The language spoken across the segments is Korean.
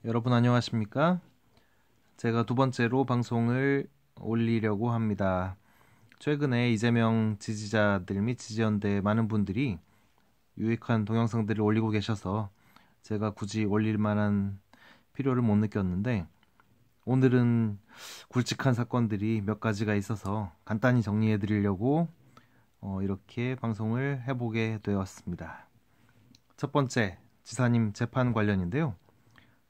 여러분 안녕하십니까? 제가 두 번째로 방송을 올리려고 합니다. 최근에 이재명 지지자들 및 지지연대 많은 분들이 유익한 동영상들을 올리고 계셔서 제가 굳이 올릴 만한 필요를 못 느꼈는데, 오늘은 굵직한 사건들이 몇 가지가 있어서 간단히 정리해 드리려고 이렇게 방송을 해보게 되었습니다. 첫 번째, 지사님 재판 관련인데요.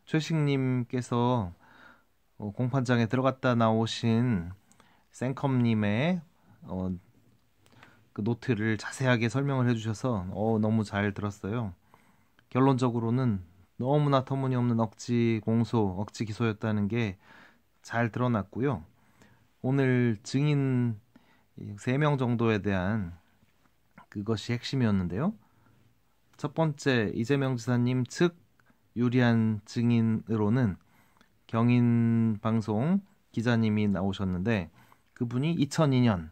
최식님께서 공판장에 들어갔다 나오신 생컴님의 어, 그 노트를 자세하게 설명을 해주셔서 너무 잘 들었어요. 결론적으로는 너무나 터무니없는 억지 공소, 억지 기소였다는 게 잘 드러났고요. 오늘 증인 3명 정도에 대한 그것이 핵심이었는데요. 첫 번째, 이재명 지사님 측 유리한 증인으로는 경인방송 기자님이 나오셨는데, 그분이 2002년,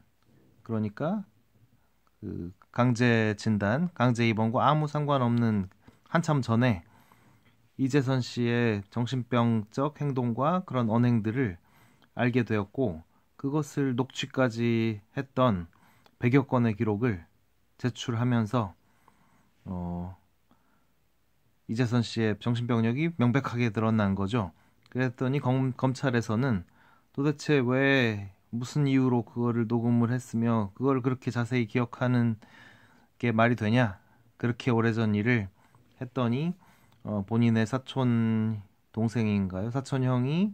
그러니까 그 강제 진단, 강제 입원과 아무 상관없는 한참 전에 이재선 씨의 정신병적 행동과 그런 언행들을 알게 되었고, 그것을 녹취까지 했던 100여 건의 기록을 제출하면서 어, 이재선 씨의 정신병력이 명백하게 드러난 거죠. 그랬더니 검찰에서는 도대체 왜 무슨 이유로 그거를 녹음을 했으며 그걸 그렇게 자세히 기억하는 게 말이 되냐? 그렇게 오래전 일을 했더니 본인의 사촌 동생인가요? 사촌 형이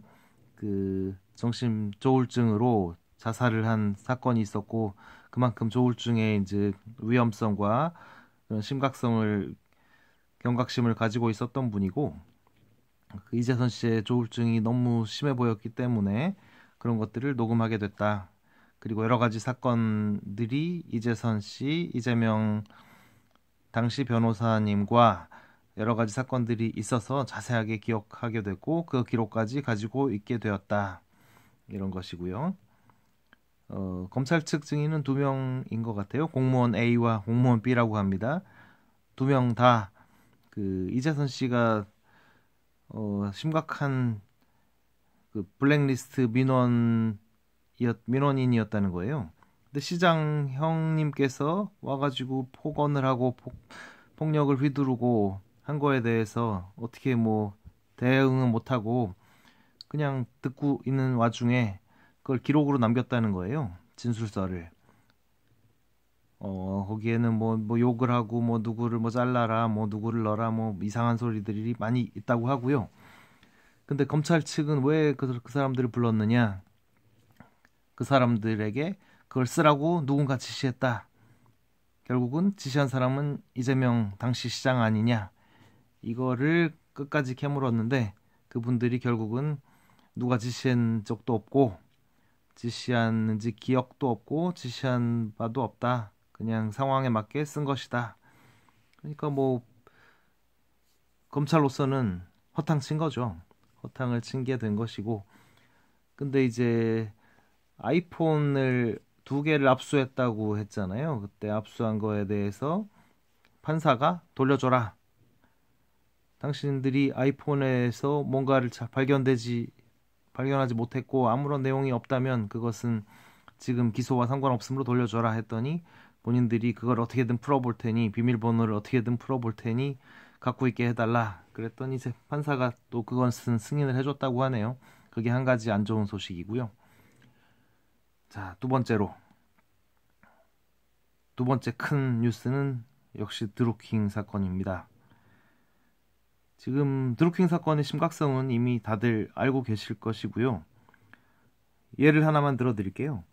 그 정신 조울증으로 자살을 한 사건이 있었고, 그만큼 조울증의 이제 위험성과 그런 심각성을 경각심을 가지고 있었던 분이고, 그 이재선 씨의 조울증이 너무 심해 보였기 때문에 그런 것들을 녹음하게 됐다. 그리고 여러 가지 사건들이 이재선 씨, 이재명 당시 변호사님과 여러 가지 사건들이 있어서 자세하게 기억하게 됐고, 그 기록까지 가지고 있게 되었다. 이런 것이고요. 검찰 측 증인은 두 명인 것 같아요. 공무원 A와 공무원 B라고 합니다. 두 명 다 그 이재선 씨가 심각한 그 블랙리스트 민원인이었다는 거예요. 근데 시장 형님께서 와가지고 폭언을 하고 폭력을 휘두르고 한 거에 대해서 어떻게 뭐 대응은 못하고 그냥 듣고 있는 와중에 그걸 기록으로 남겼다는 거예요. 진술서를. 거기에는 뭐 욕을 하고 뭐 누구를 뭐 잘라라 뭐 누구를 넣어라 뭐 이상한 소리들이 많이 있다고 하고요. 근데 검찰 측은 왜 그 사람들을 불렀느냐? 그 사람들에게 그걸 쓰라고 누군가 지시했다. 결국은 지시한 사람은 이재명 당시 시장 아니냐? 이거를 끝까지 캐물었는데, 그분들이 결국은 누가 지시한 적도 없고 지시했는지 기억도 없고 지시한 바도 없다. 그냥 상황에 맞게 쓴 것이다. 그러니까 뭐 검찰로서는 허탕 친 거죠. 허탕을 친 게 된 것이고, 근데 이제 아이폰을 두 개를 압수했다고 했잖아요. 그때 압수한 거에 대해서 판사가 돌려줘라. 당신들이 아이폰에서 뭔가를 발견하지 못했고 아무런 내용이 없다면 그것은 지금 기소와 상관없으므로 돌려줘라 했더니, 본인들이 그걸 어떻게든 풀어볼 테니, 비밀번호를 어떻게든 풀어볼 테니 갖고 있게 해달라. 그랬더니 이제 판사가 또 그것은 승인을 해줬다고 하네요. 그게 한 가지 안 좋은 소식이고요. 자, 두 번째 큰 뉴스는 역시 드루킹 사건입니다. 지금 드루킹 사건의 심각성은 이미 다들 알고 계실 것이고요. 예를 하나만 들어드릴게요.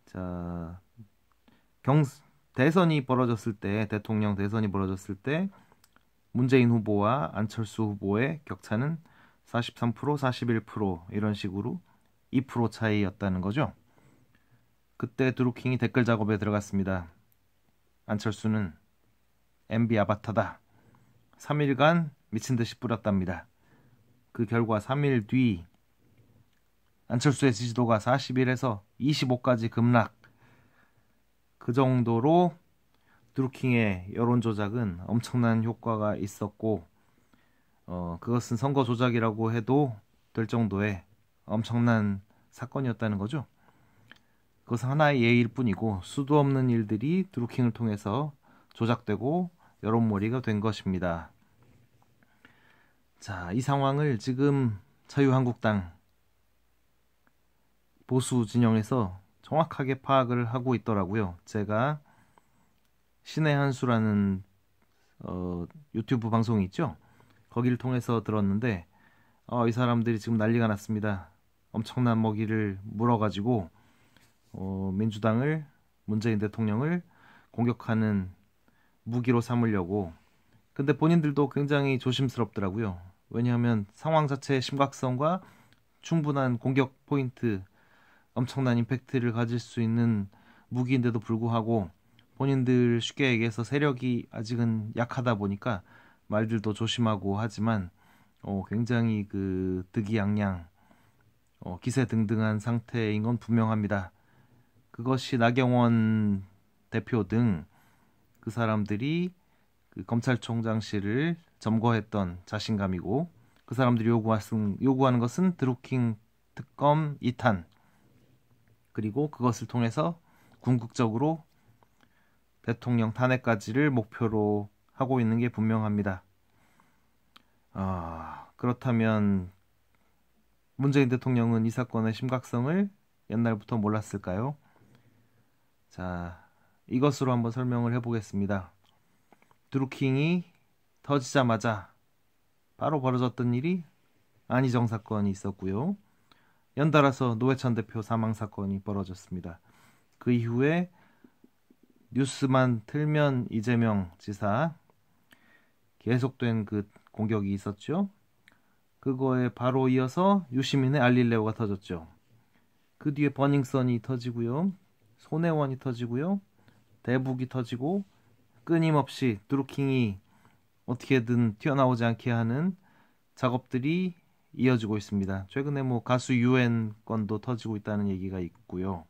자, 경 대선이 벌어졌을 때, 대통령 대선이 벌어졌을 때 문재인 후보와 안철수 후보의 격차는 43%, 41% 이런 식으로 2% 차이였다는 거죠. 그때 드루킹이 댓글 작업에 들어갔습니다. 안철수는 MB 아바타다. 3일간 미친 듯이 뿌렸답니다. 그 결과 3일 뒤 안철수의 지지도가 41에서 25까지 급락. 그 정도로 드루킹의 여론 조작은 엄청난 효과가 있었고, 그것은 선거 조작이라고 해도 될 정도의 엄청난 사건이었다는 거죠. 그것은 하나의 예일 뿐이고 수도 없는 일들이 드루킹을 통해서 조작되고 여론몰이가 된 것입니다. 자, 이 상황을 지금 자유한국당 보수 진영에서 정확하게 파악을 하고 있더라고요. 제가 신의 한수라는 유튜브 방송이 있죠. 거기를 통해서 들었는데 이 사람들이 지금 난리가 났습니다. 엄청난 먹이를 물어가지고 민주당을, 문재인 대통령을 공격하는 무기로 삼으려고. 근데 본인들도 굉장히 조심스럽더라고요. 왜냐하면 상황 자체의 심각성과 충분한 공격 포인트, 엄청난 임팩트를 가질 수 있는 무기인데도 불구하고 본인들 쉽게 얘기해서 세력이 아직은 약하다 보니까 말들도 조심하고 하지만 굉장히 그 득이양양, 기세등등한 상태인 건 분명합니다. 그것이 나경원 대표 등 그 사람들이 그 검찰총장실을 점거했던 자신감이고, 그 사람들이 요구하는 것은 드루킹 특검 2탄, 그리고 그것을 통해서 궁극적으로 대통령 탄핵까지를 목표로 하고 있는 게 분명합니다. 그렇다면 문재인 대통령은 이 사건의 심각성을 옛날부터 몰랐을까요? 자, 이것으로 한번 설명을 해보겠습니다. 드루킹이 터지자마자 바로 벌어졌던 일이 안희정 사건이 있었고요. 연달아서 노회찬 대표 사망 사건이 벌어졌습니다. 그 이후에 뉴스만 틀면 이재명 지사 계속된 그 공격이 있었죠. 그거에 바로 이어서 유시민의 알릴레오가 터졌죠. 그 뒤에 버닝썬이 터지고요. 손혜원이 터지고요. 대북이 터지고, 끊임없이 드루킹이 어떻게든 튀어나오지 않게 하는 작업들이 이어지고 있습니다. 최근에 뭐 가수 유엔 건도 터지고 있다는 얘기가 있고요.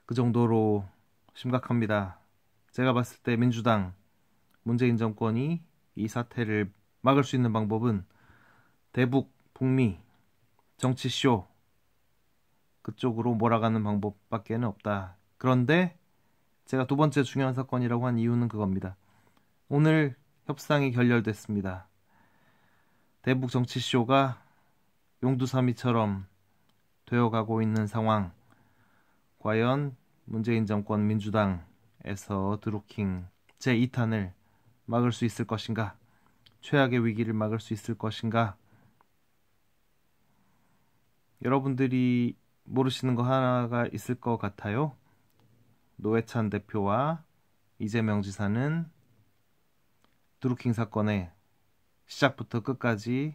그 정도로 심각합니다. 제가 봤을 때 민주당, 문재인 정권이 이 사태를 막을 수 있는 방법은 대북, 북미, 정치쇼 그쪽으로 몰아가는 방법밖에는 없다. 그런데 제가 두 번째 중요한 사건이라고 한 이유는 그겁니다. 오늘 협상이 결렬됐습니다. 대북 정치쇼가 용두사미처럼 되어가고 있는 상황. 과연 문재인 정권 민주당에서 드루킹 제2탄을 막을 수 있을 것인가? 최악의 위기를 막을 수 있을 것인가? 여러분들이 모르시는 거 하나가 있을 것 같아요. 노회찬 대표와 이재명 지사는 드루킹 사건의 시작부터 끝까지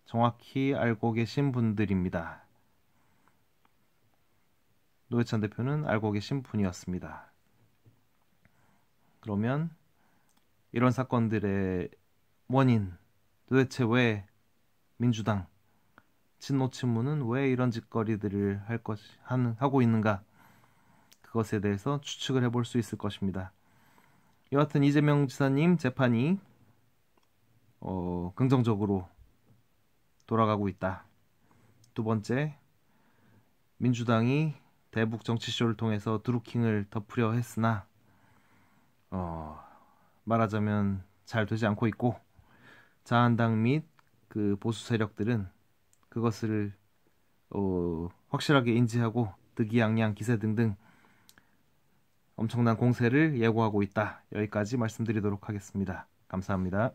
정확히 알고 계신 분들입니다. 노회찬 대표는 알고 계신 분이었습니다. 그러면 이런 사건들의 원인, 도대체 왜 민주당, 친노 친문은 왜 이런 짓거리들을 하고 있는가? 그것에 대해서 추측을 해볼 수 있을 것입니다. 여하튼 이재명 지사님 재판이 긍정적으로 돌아가고 있다. 두 번째, 민주당이 대북 정치쇼를 통해서 드루킹을 덮으려 했으나 말하자면 잘 되지 않고 있고, 자한당 및 그 보수 세력들은 그것을 확실하게 인지하고 득이양양 기세등등 엄청난 공세를 예고하고 있다. 여기까지 말씀드리도록 하겠습니다. 감사합니다.